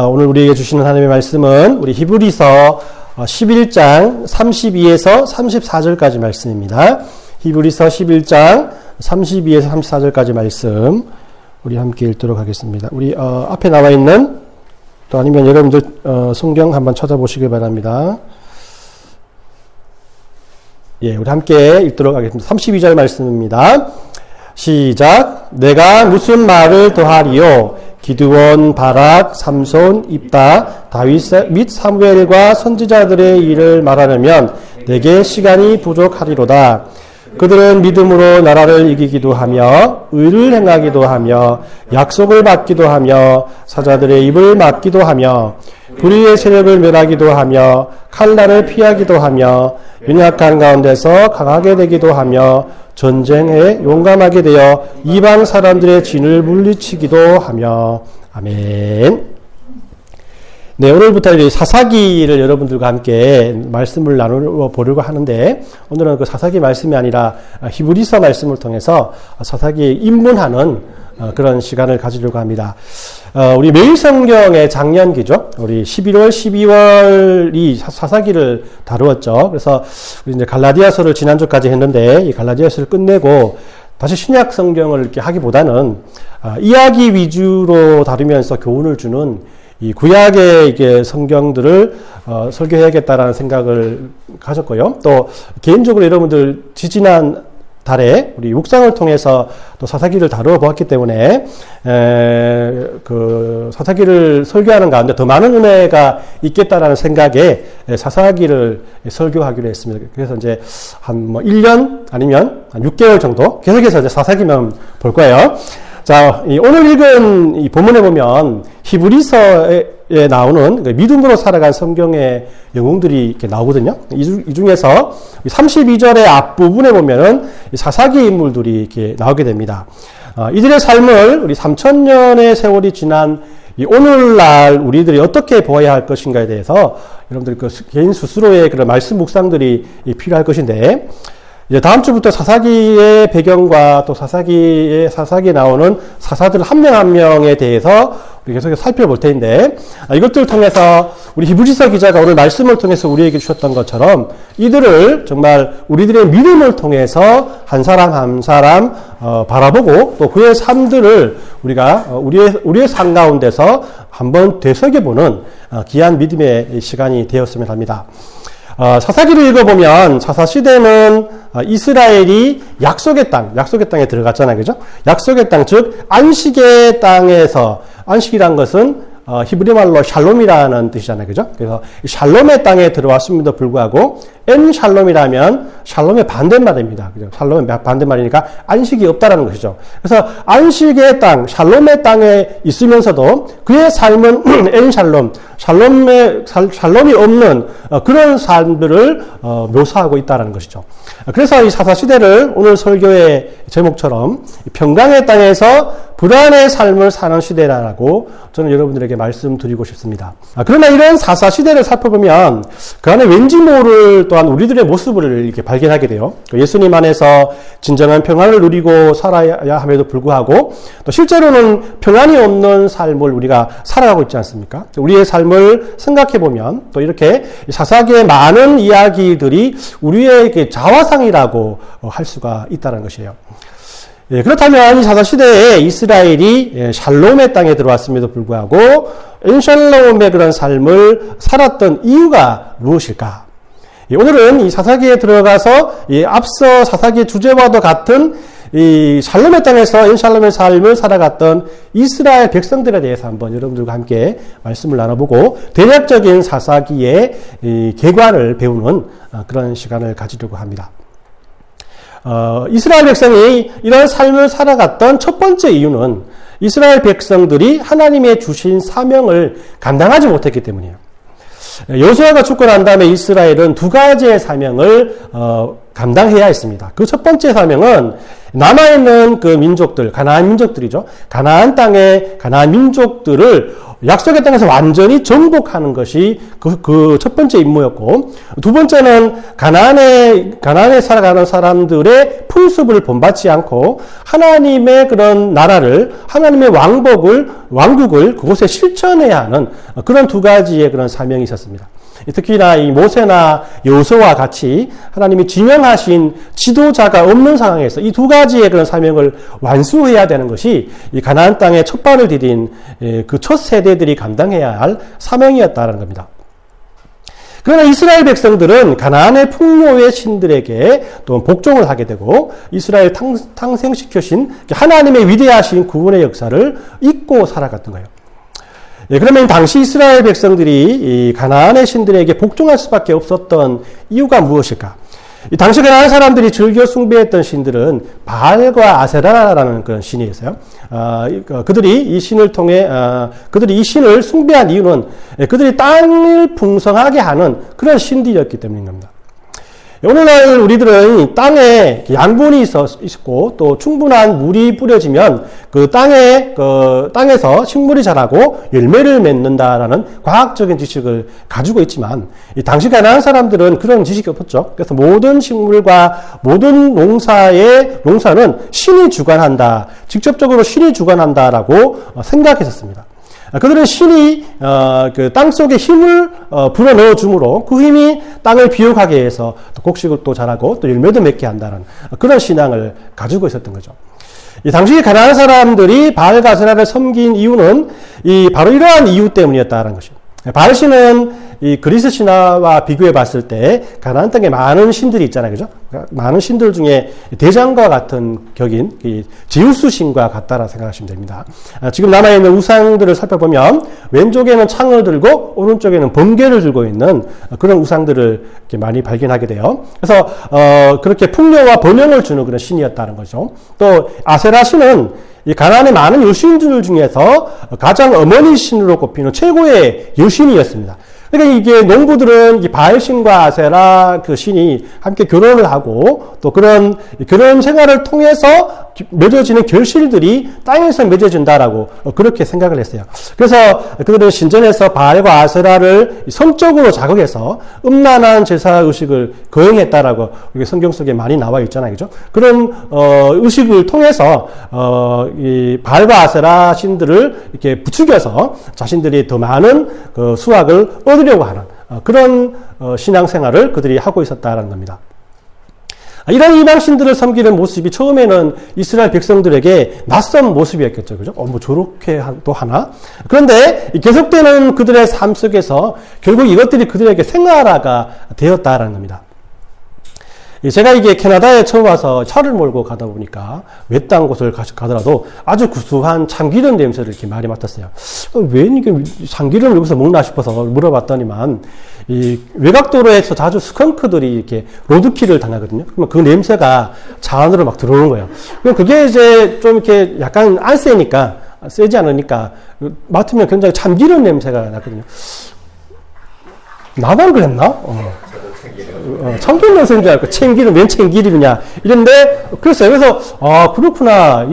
오늘 우리에게 주시는 하나님의 말씀은 우리 히브리서 11장 32에서 34절까지 말씀입니다. 히브리서 11장 32에서 34절까지 말씀 우리 함께 읽도록 하겠습니다. 우리 앞에 나와 있는 또 아니면 여러분들 성경 한번 찾아보시길 바랍니다. 예, 우리 함께 읽도록 하겠습니다. 32절 말씀입니다. 시작. 내가 무슨 말을 더하리요? 기드온, 바락, 삼손, 입다, 다윗 및 사무엘과 선지자들의 일을 말하려면 내게 시간이 부족하리로다. 그들은 믿음으로 나라를 이기기도 하며 의를 행하기도 하며 약속을 받기도 하며 사자들의 입을 막기도 하며 불의의 세력을 멸하기도 하며 칼날을 피하기도 하며 연약한 가운데서 강하게 되기도 하며 전쟁에 용감하게 되어 이방 사람들의 진을 물리치기도 하며. 아멘. 네, 오늘부터 이제 사사기를 여러분들과 함께 말씀을 나누어 보려고 하는데, 오늘은 그 사사기 말씀이 아니라 히브리서 말씀을 통해서 사사기에 입문하는 그런 시간을 가지려고 합니다. 우리 매일 성경의 작년기죠. 우리 11월, 12월이 사사기를 다루었죠. 그래서 우리 이제 갈라디아서를 지난주까지 했는데, 이 갈라디아서를 끝내고 다시 신약 성경을 이렇게 하기보다는 이야기 위주로 다루면서 교훈을 주는 이 구약의 이게 성경들을 설교해야겠다라는 생각을 가졌고요. 또 개인적으로 여러분들 지지난 달에 우리 묵상을 통해서 또 사사기를 다루어 보았기 때문에 그 사사기를 설교하는 가운데 더 많은 은혜가 있겠다라는 생각에 사사기를 설교하기로 했습니다. 그래서 이제 한 1년 아니면 한 6개월 정도 계속해서 이제 사사기만 볼 거예요. 자, 오늘 읽은 이 본문에 보면 히브리서에 나오는 믿음으로 살아간 성경의 영웅들이 이렇게 나오거든요. 이 중에서 32절의 앞부분에 보면은 사사기 인물들이 이렇게 나오게 됩니다. 이들의 삶을 우리 3000년의 세월이 지난 이 오늘날 우리들이 어떻게 보아야 할 것인가에 대해서 여러분들 그 개인 스스로의 그런 말씀 묵상들이 필요할 것인데, 이제 다음 주부터 사사기의 배경과 또 사사기에 나오는 사사들 한 명 한 명에 대해서 우리 계속 살펴볼 텐데, 이것들을 통해서 우리 히브리서 기자가 오늘 말씀을 통해서 우리에게 주셨던 것처럼 이들을 정말 우리들의 믿음을 통해서 한 사람 한 사람 바라보고 또 그의 삶들을 우리가 우리의 삶 가운데서 한번 되새겨보는 귀한 믿음의 시간이 되었으면 합니다. 사사기를 읽어보면 사사시대는 이스라엘이 약속의 땅에 들어갔잖아요. 그죠? 약속의 땅, 즉 안식의 땅에서, 안식이란 것은 히브리 말로 샬롬이라는 뜻이잖아요. 그죠? 그래서 샬롬의 땅에 들어왔음에도 불구하고 엔 샬롬이라면 샬롬의 반대말입니다. 그죠? 샬롬의 반대말이니까 안식이 없다라는 것이죠. 그래서 안식의 땅, 샬롬의 땅에 있으면서도 그의 삶은 엔 샬롬, 샬롬이 없는 그런 삶들을 묘사하고 있다는 것이죠. 그래서 이 사사시대를 오늘 설교의 제목처럼 평강의 땅에서 불안의 삶을 사는 시대라고 저는 여러분들에게 말씀드리고 싶습니다. 그러나 이런 사사시대를 살펴보면 그 안에 왠지 모를 또한 우리들의 모습을 이렇게 발견하게 돼요. 예수님 안에서 진정한 평안을 누리고 살아야 함에도 불구하고 또 실제로는 평안이 없는 삶을 우리가 살아가고 있지 않습니까? 우리의 삶을 생각해보면 또 이렇게 사사기의 많은 이야기들이 우리의 자화상이라고 할 수가 있다는 것이에요. 예, 그렇다면 이 사사시대에 이스라엘이 샬롬의 땅에 들어왔음에도 불구하고 엔샬롬의 그런 삶을 살았던 이유가 무엇일까? 예, 오늘은 이 사사기에 들어가서 앞서 사사기의 주제와도 같은 이 샬롬의 땅에서 엔샬롬의 삶을 살아갔던 이스라엘 백성들에 대해서 한번 여러분들과 함께 말씀을 나눠보고 대략적인 사사기의 계관을 배우는 그런 시간을 가지려고 합니다. 이스라엘 백성이 이런 삶을 살아갔던 첫 번째 이유는 이스라엘 백성들이 하나님의 주신 사명을 감당하지 못했기 때문이에요. 여호수아가 죽고 난 다음에 이스라엘은 두 가지의 사명을 감당해야 했습니다. 그 첫 번째 사명은 남아있는 그 민족들, 가나안 민족들이죠. 가나안 땅의 가나안 민족들을 약속의 땅에서 완전히 정복하는 것이 그 첫 번째 임무였고, 두 번째는 가나안에 살아가는 사람들의 풍습을 본받지 않고 하나님의 그런 나라를, 하나님의 왕국을 그곳에 실천해야 하는 그런 두 가지의 그런 사명이 있었습니다. 특히나 이 모세나 여호수아와 같이 하나님이 지명하신 지도자가 없는 상황에서 이 두 가지의 그런 사명을 완수해야 되는 것이 이 가나안 땅에 첫 발을 디딘 그 첫 세대들이 감당해야 할 사명이었다는 겁니다. 그러나 이스라엘 백성들은 가나안의 풍요의 신들에게 또 복종을 하게 되고 이스라엘 탄생시키신 하나님의 위대하신 구원의 역사를 잊고 살아갔던 거예요. 그러면 당시 이스라엘 백성들이 이 가나안의 신들에게 복종할 수밖에 없었던 이유가 무엇일까? 당시 가나안 사람들이 즐겨 숭배했던 신들은 바알과 아세라라는 그런 신이었어요. 그들이 이 신을 통해 그들이 이 신을 숭배한 이유는 그들이 땅을 풍성하게 하는 그런 신들이었기 때문인 겁니다. 오늘날 우리들은 땅에 양분이 있고 또 충분한 물이 뿌려지면 그 땅에서 식물이 자라고 열매를 맺는다라는 과학적인 지식을 가지고 있지만 이 당시 가나안 사람들은 그런 지식이 없었죠. 그래서 모든 식물과 모든 농사는 신이 주관한다. 직접적으로 신이 주관한다라고 생각했었습니다. 그들은 신이 그 땅 속에 힘을 불어넣어 주므로 그 힘이 땅을 비옥하게 해서 또 곡식을 또 자라고 또 열매도 맺게 한다는 그런 신앙을 가지고 있었던 거죠. 이 당시 가나안 사람들이 바알과 아세라를 섬긴 이유는 바로 이러한 이유 때문이었다는 것이죠. 바알 신은 이 그리스 신화와 비교해 봤을 때 가나안 땅에 많은 신들이 있잖아요, 그죠? 많은 신들 중에 대장과 같은 격인 이 제우스 신과 같다라 생각하시면 됩니다. 지금 남아 있는 우상들을 살펴보면 왼쪽에는 창을 들고 오른쪽에는 번개를 들고 있는 그런 우상들을 이렇게 많이 발견하게 돼요. 그래서 그렇게 풍요와 번영을 주는 그런 신이었다는 거죠. 또 아세라 신은 이 가나안의 많은 여신들 중에서 가장 어머니 신으로 꼽히는 최고의 여신이었습니다. 그러니까 이게 농부들은 이 바알신과 아세라 그 신이 함께 결혼을 하고 또 그런 결혼 생활을 통해서 맺어지는 결실들이 땅에서 맺어진다라고 그렇게 생각을 했어요. 그래서 그들은 신전에서 바알과 아세라를 성적으로 자극해서 음란한 제사 의식을 거행했다라고 성경 속에 많이 나와 있잖아요, 그죠? 그런 의식을 통해서 이 바알과 아세라 신들을 이렇게 부추겨서 자신들이 더 많은 그 수확을 얻으려고 하는 그런 신앙생활을 그들이 하고 있었다라는 겁니다. 이런 이방신들을 섬기는 모습이 처음에는 이스라엘 백성들에게 낯선 모습이었겠죠. 그죠? 뭐 저렇게 또 하나? 그런데 계속되는 그들의 삶 속에서 결국 이것들이 그들에게 생활화가 되었다라는 겁니다. 제가 이게 캐나다에 처음 와서 차를 몰고 가다 보니까 외딴 곳을 가더라도 아주 구수한 참기름 냄새를 이렇게 많이 맡았어요. 왜 이게 참기름을 여기서 먹나 싶어서 물어봤더니만 이 외곽도로에서 자주 스컹크들이 이렇게 로드킬을 당하거든요. 그러면 그 냄새가 차 안으로 막 들어오는 거예요. 그럼 그게 이제 좀 이렇게 약간 안 세지 않으니까 맡으면 굉장히 참기름 냄새가 나거든요. 나만 그랬나? 참기름 냄새인 줄 알고 참기름 웬 참기름이냐 이랬는데 그랬어요. 그래서 그렇구나.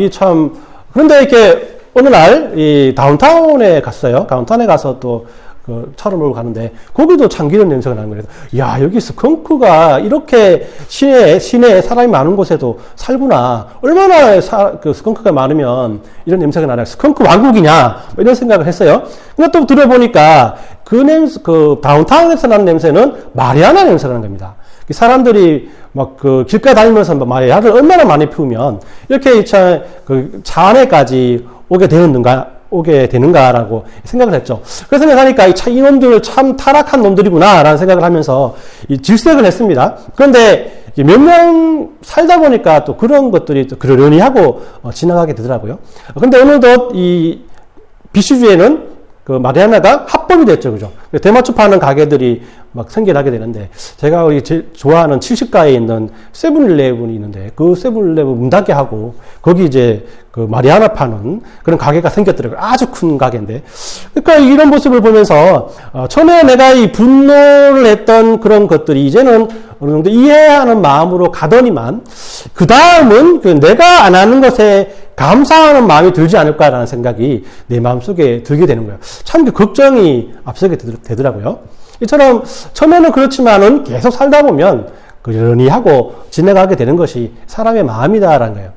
그런데 이렇게 어느 날 이 다운타운에 갔어요. 다운타운에 가서 또 그 차를 몰고 가는데 거기도 참기름 냄새가 나는 거예요. 야, 여기 스컹크가 이렇게 시내에 사람이 많은 곳에도 살구나. 얼마나 그 스컹크가 많으면 이런 냄새가 나냐. 스컹크 왕국이냐. 이런 생각을 했어요. 근데 또 들어보니까 그 다운타운에서 나는 냄새는 마리아나 냄새가 나는 겁니다. 사람들이 막 그 길가 다니면서 마리아를 얼마나 많이 피우면 이렇게 차 안에까지 오게 되는가라고 생각을 했죠. 그래서 생각하니까 이놈들 참 타락한 놈들이구나라는 생각을 하면서 질색을 했습니다. 그런데 몇 년 살다 보니까 또 그런 것들이 또 그러려니 하고 지나가게 되더라고요. 그런데 어느덧 이 BC주에는 그 마리아나가 합법이 됐죠, 그죠? 대마초 파는 가게들이 막 생겨나게 되는데, 제가 제일 좋아하는 70가에 있는 세븐일레븐이 있는데, 그 세븐일레븐 문 닫게 하고, 거기 이제 그 마리아나 파는 그런 가게가 생겼더라고요. 아주 큰 가게인데. 그러니까 이런 모습을 보면서, 처음에 내가 이 분노를 했던 그런 것들이 이제는 어느 정도 이해하는 마음으로 가더니만, 그 다음은 내가 안 하는 것에 감사하는 마음이 들지 않을까라는 생각이 내 마음속에 들게 되는 거예요. 참 걱정이 앞서게 되더라고요. 이처럼 처음에는 그렇지만은 계속 살다 보면 그러니 하고 지나가게 되는 것이 사람의 마음이다라는 거예요.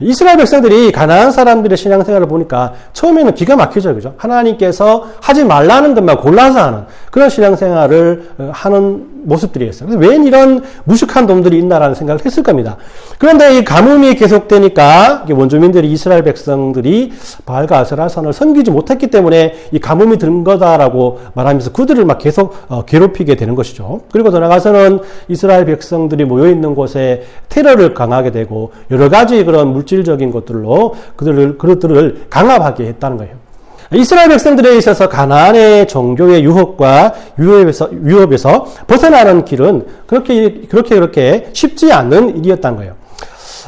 이스라엘 백성들이 가나안 사람들의 신앙생활을 보니까 처음에는 기가 막히죠. 그죠? 하나님께서 하지 말라는 것만 골라서 하는 그런 신앙생활을 하는 모습들이었어요. 그래서 왜 이런 무식한 놈들이 있나라는 생각을 했을 겁니다. 그런데 이 가뭄이 계속되니까 원주민들이 이스라엘 백성들이 바알과 아세라산을 섬기지 못했기 때문에 이 가뭄이 든 거다라고 말하면서 그들을 막 계속 괴롭히게 되는 것이죠. 그리고 더 나아가서는 이스라엘 백성들이 모여있는 곳에 테러를 강하게 되고 여러 가지 그런 물질적인 것들로 그들을 강압하게 했다는 거예요. 이스라엘 백성들에 있어서 가나안의 종교의 유혹과 위협에서 벗어나는 길은 그렇게 쉽지 않은 일이었다는 거예요.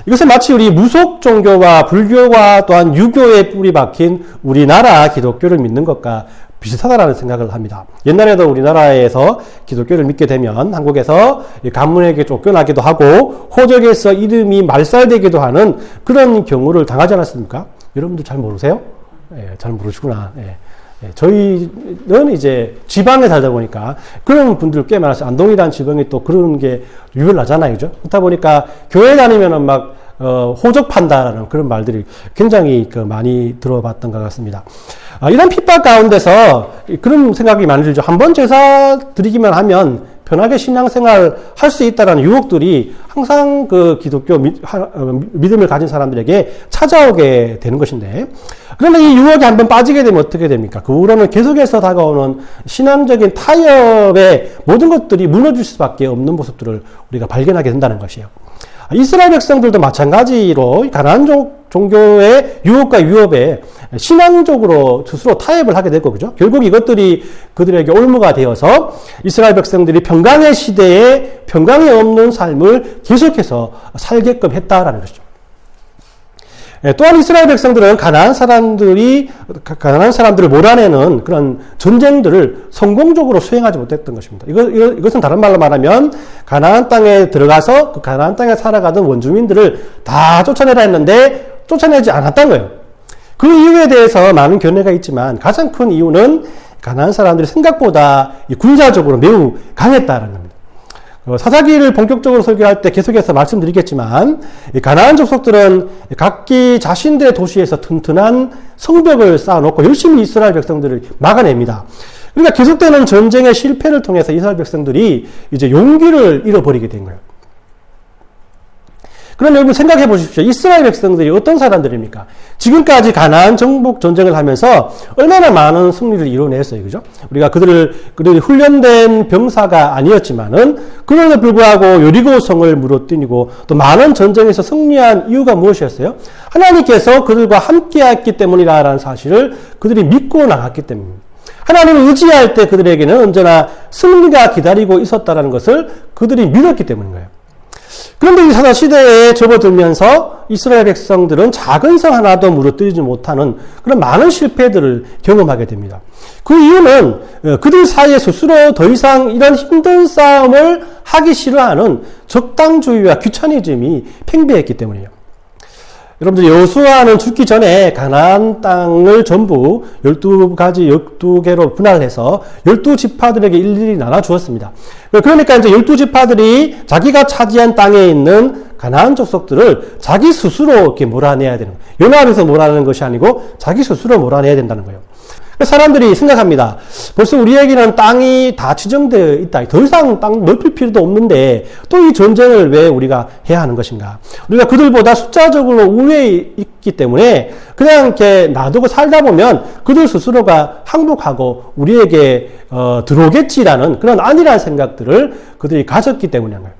이것은 마치 우리 무속 종교와 불교와 또한 유교에 뿌리 박힌 우리나라 기독교를 믿는 것과 비슷하다라는 생각을 합니다. 옛날에도 우리나라에서 기독교를 믿게 되면 한국에서 가문에게 쫓겨나기도 하고 호적에서 이름이 말살되기도 하는 그런 경우를 당하지 않았습니까? 여러분들 잘 모르세요? 예, 잘 모르시구나. 예. 예, 저희는 이제 지방에 살다 보니까 그런 분들 꽤 많았어요. 안동이라는 지방이 또 그런 게 유별나잖아요. 그죠? 그렇다 보니까 교회 다니면은 막 호적판다라는 그런 말들이 굉장히 많이 들어봤던 것 같습니다. 이런 핍박 가운데서 그런 생각이 많이 들죠. 한번 제사 드리기만 하면 편하게 신앙생활 할 수 있다는 유혹들이 항상 그 기독교 믿음을 가진 사람들에게 찾아오게 되는 것인데, 그런데 이 유혹에 한번 빠지게 되면 어떻게 됩니까? 그 후로는 계속해서 다가오는 신앙적인 타협의 모든 것들이 무너질 수밖에 없는 모습들을 우리가 발견하게 된다는 것이에요. 이스라엘 백성들도 마찬가지로 가나안 종교의 유혹과 위협에 신앙적으로 스스로 타협을 하게 됐고, 그죠? 결국 이것들이 그들에게 올무가 되어서 이스라엘 백성들이 평강의 시대에 평강이 없는 삶을 계속해서 살게끔 했다라는 것이죠. 또한 이스라엘 백성들은 가나안 사람들을 몰아내는 그런 전쟁들을 성공적으로 수행하지 못했던 것입니다. 이것은 다른 말로 말하면 가나안 땅에 들어가서 그 가나안 땅에 살아가던 원주민들을 다 쫓아내라 했는데 쫓아내지 않았다는 거예요. 그 이유에 대해서 많은 견해가 있지만 가장 큰 이유는 가나안 사람들이 생각보다 군사적으로 매우 강했다는 겁니다. 사사기를 본격적으로 설교할 때 계속해서 말씀드리겠지만 가나안 족속들은 각기 자신들의 도시에서 튼튼한 성벽을 쌓아놓고 열심히 이스라엘 백성들을 막아냅니다. 그러니까 계속되는 전쟁의 실패를 통해서 이스라엘 백성들이 이제 용기를 잃어버리게 된 거예요. 그럼 여러분 생각해 보십시오. 이스라엘 백성들이 어떤 사람들입니까? 지금까지 가나안 정복 전쟁을 하면서 얼마나 많은 승리를 이뤄냈어요. 그죠? 우리가 그들이 훈련된 병사가 아니었지만은, 그럼에도 불구하고 여리고성을 무너뜨리고 또 많은 전쟁에서 승리한 이유가 무엇이었어요? 하나님께서 그들과 함께했기 때문이라는 사실을 그들이 믿고 나갔기 때문입니다. 하나님을 의지할 때 그들에게는 언제나 승리가 기다리고 있었다는 것을 그들이 믿었기 때문인 거예요. 그런데 이 사사시대에 접어들면서 이스라엘 백성들은 작은 성 하나도 무너뜨리지 못하는 그런 많은 실패들을 경험하게 됩니다. 그 이유는 그들 사이에 스스로 더 이상 이런 힘든 싸움을 하기 싫어하는 적당주의와 귀차니즘이 팽배했기 때문이에요. 여러분들, 여호수아는 죽기 전에 가나안 땅을 전부 12개로 분할해서 12지파들에게 일일이 나눠 주었습니다. 그러니까 이제 12지파들이 자기가 차지한 땅에 있는 가나안 족속들을 자기 스스로 이렇게 몰아내야 되는 거예요. 연합해서 몰아내는 것이 아니고 자기 스스로 몰아내야 된다는 거예요. 사람들이 생각합니다. 벌써 우리에게는 땅이 다 지정되어 있다. 더 이상 땅 넓힐 필요도 없는데 또 이 전쟁을 왜 우리가 해야 하는 것인가? 우리가 그들보다 숫자적으로 우위에 있기 때문에 그냥 이렇게 놔두고 살다 보면 그들 스스로가 항복하고 우리에게 들어오겠지라는 그런 안일한 생각들을 그들이 가졌기 때문인 거예요.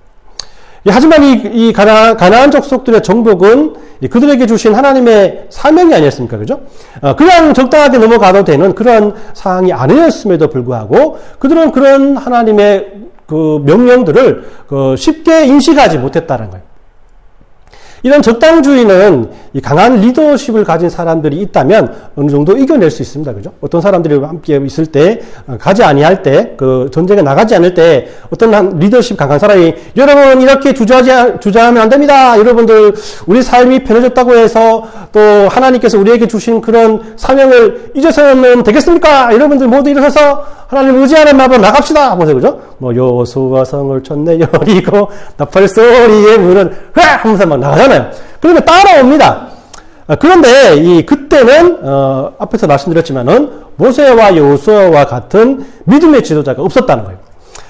하지만 이 가나안 족속들의 정복은 그들에게 주신 하나님의 사명이 아니었습니까? 그죠? 그냥 적당하게 넘어가도 되는 그런 상황이 아니었음에도 불구하고 그들은 그런 하나님의 그 명령들을 쉽게 인식하지 못했다는 거예요. 이런 적당주의는 이 강한 리더십을 가진 사람들이 있다면 어느 정도 이겨낼 수 있습니다. 그죠? 어떤 사람들이 함께 있을 때, 가지 아니할 때, 그 전쟁에 나가지 않을 때, 어떤 리더십 강한 사람이, 여러분, 이렇게 주저하면 안 됩니다. 여러분들, 우리 삶이 편해졌다고 해서 또 하나님께서 우리에게 주신 그런 사명을 잊어서는 되겠습니까? 여러분들 모두 일어서서 하나님 의지하는 마음으로 나갑시다. 보세요. 그죠? 뭐, 여호수아 성을 쳤네, 여리고, 나팔 소리에 문을, 회! 하면서 막 나가잖아요. 그러면 따라옵니다. 그런데, 그때는, 앞에서 말씀드렸지만은, 모세와 여호수아와 같은 믿음의 지도자가 없었다는 거예요.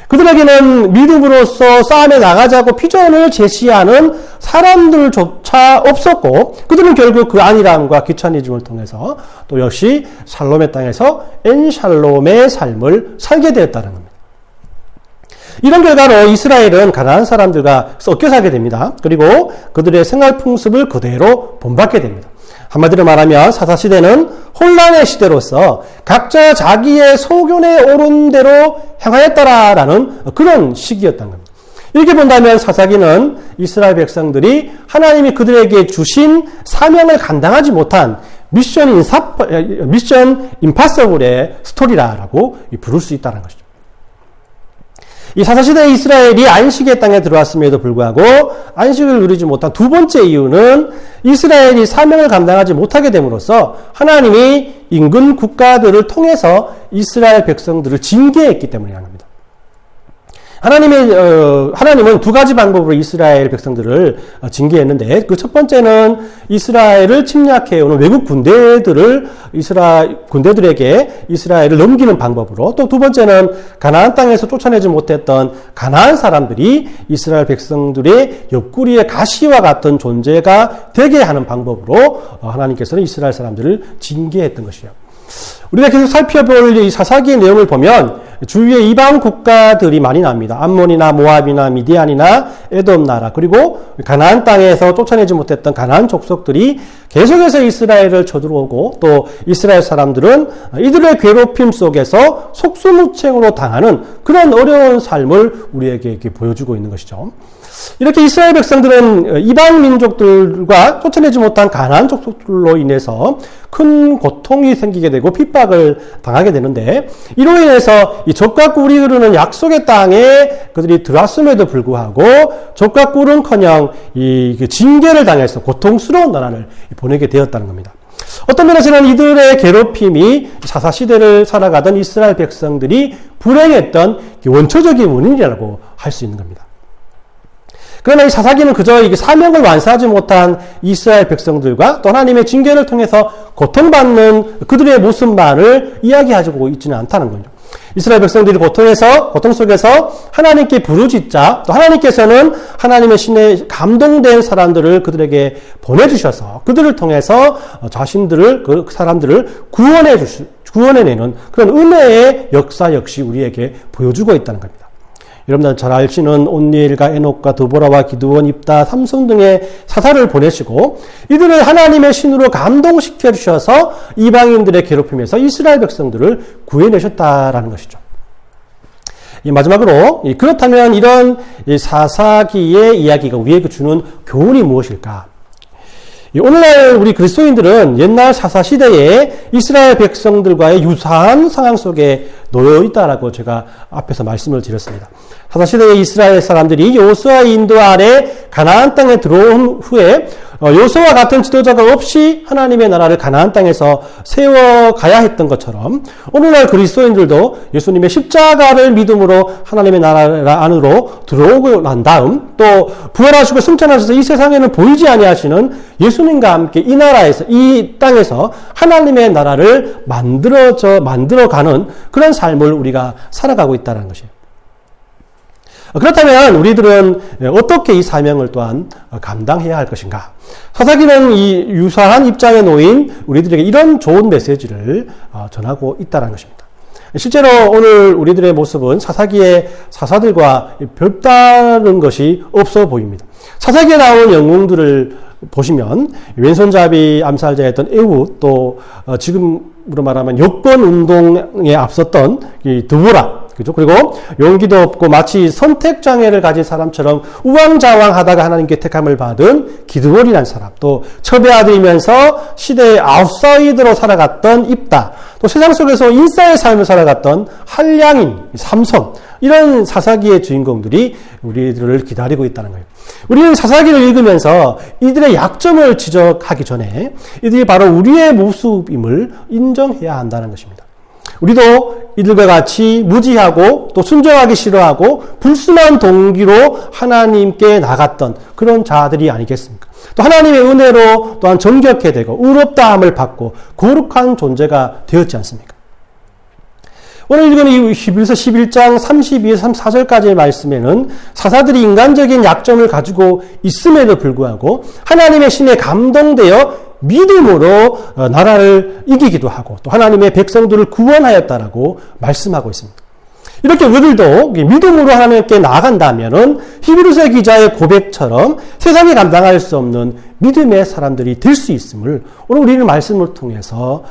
그들에게는 믿음으로써 싸움에 나가자고 비전을 제시하는 사람들조차 없었고, 그들은 결국 그 안일함과 귀차니즘을 통해서 또 역시 샬롬의 땅에서 엔샬롬의 삶을 살게 되었다는 겁니다. 이런 결과로 이스라엘은 가나안 사람들과 섞여 살게 됩니다. 그리고 그들의 생활 풍습을 그대로 본받게 됩니다. 한마디로 말하면 사사시대는 혼란의 시대로서 각자 자기의 소견에 오른 대로 행하였다라는 그런 시기였던 겁니다. 이렇게 본다면 사사기는 이스라엘 백성들이 하나님이 그들에게 주신 사명을 감당하지 못한 미션 임파서블의 스토리라고 부를 수 있다는 것이죠. 이 사사시대의 이스라엘이 안식의 땅에 들어왔음에도 불구하고 안식을 누리지 못한 두 번째 이유는 이스라엘이 사명을 감당하지 못하게 됨으로써 하나님이 인근 국가들을 통해서 이스라엘 백성들을 징계했기 때문이라는 겁니다. 하나님은 두 가지 방법으로 이스라엘 백성들을 징계했는데, 그 첫 번째는 이스라엘을 침략해오는 외국 군대들에게 이스라엘을 넘기는 방법으로, 또 두 번째는 가나안 땅에서 쫓아내지 못했던 가나안 사람들이 이스라엘 백성들의 옆구리의 가시와 같은 존재가 되게 하는 방법으로 하나님께서는 이스라엘 사람들을 징계했던 것이에요. 우리가 계속 살펴볼 이 사사기의 내용을 보면 주위에 이방 국가들이 많이 납니다. 암몬이나 모압이나 미디안이나 에돔 나라, 그리고 가나안 땅에서 쫓아내지 못했던 가나안 족속들이 계속해서 이스라엘을 쳐들어오고, 또 이스라엘 사람들은 이들의 괴롭힘 속에서 속수무책으로 당하는 그런 어려운 삶을 우리에게 이렇게 보여주고 있는 것이죠. 이렇게 이스라엘 백성들은 이방 민족들과 쫓아내지 못한 가나안 족속들로 인해서 큰 고통이 생기게 되고 핍박을 당하게 되는데, 이로 인해서 이 적과 꿀이 흐르는 약속의 땅에 그들이 들어왔음에도 불구하고 적과 꿀은커녕 이 징계를 당해서 고통스러운 나라를 보내게 되었다는 겁니다. 어떤 면에서는 이들의 괴롭힘이 사사시대를 살아가던 이스라엘 백성들이 불행했던 원초적인 원인이라고 할 수 있는 겁니다. 그러나 이 사사기는 그저 사명을 완수하지 못한 이스라엘 백성들과 또 하나님의 징계를 통해서 고통받는 그들의 모습만을 이야기하고 있지는 않다는 거죠. 이스라엘 백성들이 고통 속에서 하나님께 부르짖자, 또 하나님께서는 하나님의 신에 감동된 사람들을 그들에게 보내주셔서 그들을 통해서 그 사람들을 구원해내는 그런 은혜의 역사 역시 우리에게 보여주고 있다는 겁니다. 여러분들 잘 아시는 온니엘과 에녹과 드보라와 기드온, 입다, 삼손 등의 사사를 보내시고 이들을 하나님의 신으로 감동시켜 주셔서 이방인들의 괴롭힘에서 이스라엘 백성들을 구해내셨다라는 것이죠. 마지막으로, 그렇다면 이런 사사기의 이야기가 우리에게 주는 교훈이 무엇일까? 오늘날 우리 그리스도인들은 옛날 사사시대에 이스라엘 백성들과의 유사한 상황 속에 놓여 있다라고 제가 앞에서 말씀을 드렸습니다. 사사시대의 이스라엘 사람들이 여호수아의 인도 아래 가나안 땅에 들어온 후에 여호수아와 같은 지도자가 없이 하나님의 나라를 가나안 땅에서 세워가야 했던 것처럼 오늘날 그리스도인들도 예수님의 십자가를 믿음으로 하나님의 나라 안으로 들어오고 난 다음, 또 부활하시고 승천하셔서 이 세상에는 보이지 아니하시는 예수님과 함께 이 나라에서, 이 땅에서 하나님의 나라를 만들어가는 그런 삶을 우리가 살아가고 있다는 것이에요. 그렇다면 우리들은 어떻게 이 사명을 또한 감당해야 할 것인가? 사사기는 이 유사한 입장에 놓인 우리들에게 이런 좋은 메시지를 전하고 있다는 것입니다. 실제로 오늘 우리들의 모습은 사사기의 사사들과 별다른 것이 없어 보입니다. 사사기에 나온 영웅들을 보시면 왼손잡이 암살자였던 에훗, 또 지금으로 말하면 여권 운동에 앞섰던 이 드보라, 그죠? 그리고 용기도 없고 마치 선택장애를 가진 사람처럼 우왕좌왕하다가 하나님께 택함을 받은 기드온이라는 사람, 또 첩의 아들이면서 시대의 아웃사이더로 살아갔던 입다, 또 세상 속에서 인싸의 삶을 살아갔던 한량인 삼손, 이런 사사기의 주인공들이 우리들을 기다리고 있다는 거예요. 우리는 사사기를 읽으면서 이들의 약점을 지적하기 전에 이들이 바로 우리의 모습임을 인정해야 한다는 것입니다. 우리도 이들과 같이 무지하고 또 순종하기 싫어하고 불순한 동기로 하나님께 나갔던 그런 자들이 아니겠습니까? 또 하나님의 은혜로 또한 정결케 되고 의롭다함을 받고 거룩한 존재가 되었지 않습니까? 오늘 읽은 이 히브리서 11장 32에서 34절까지의 말씀에는 사사들이 인간적인 약점을 가지고 있음에도 불구하고 하나님의 신에 감동되어 믿음으로 나라를 이기기도 하고 또 하나님의 백성들을 구원하였다라고 말씀하고 있습니다. 이렇게 우리들도 믿음으로 하나님께 나아간다면은 히브리서 기자의 고백처럼 세상이 감당할 수 없는 믿음의 사람들이 될 수 있음을 오늘 우리는 말씀을 통해서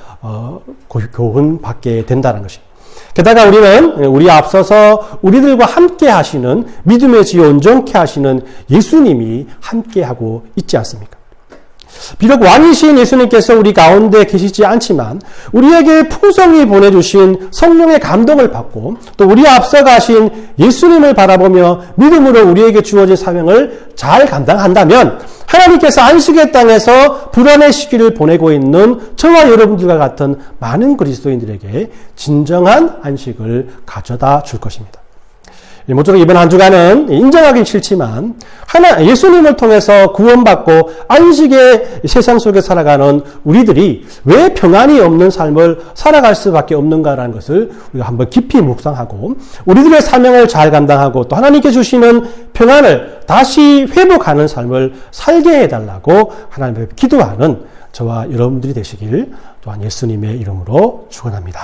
교훈받게 된다는 것입니다. 게다가 우리는 우리 앞서서 우리들과 함께 하시는 믿음의 지혜 온전케 하시는 예수님이 함께 하고 있지 않습니까? 비록 왕이신 예수님께서 우리 가운데 계시지 않지만 우리에게 풍성히 보내주신 성령의 감동을 받고 또 우리 앞서 가신 예수님을 바라보며 믿음으로 우리에게 주어진 사명을 잘 감당한다면 하나님께서 안식의 땅에서 불안의 시기를 보내고 있는 저와 여러분들과 같은 많은 그리스도인들에게 진정한 안식을 가져다 줄 것입니다. 모쪼록 이번 한 주간은 인정하기 싫지만 예수님을 통해서 구원받고 안식의 세상 속에 살아가는 우리들이 왜 평안이 없는 삶을 살아갈 수밖에 없는가라는 것을 우리가 한번 깊이 묵상하고 우리들의 사명을 잘 감당하고 또 하나님께 주시는 평안을 다시 회복하는 삶을 살게 해달라고 하나님 앞에 기도하는 저와 여러분들이 되시길 또한 예수님의 이름으로 축원합니다.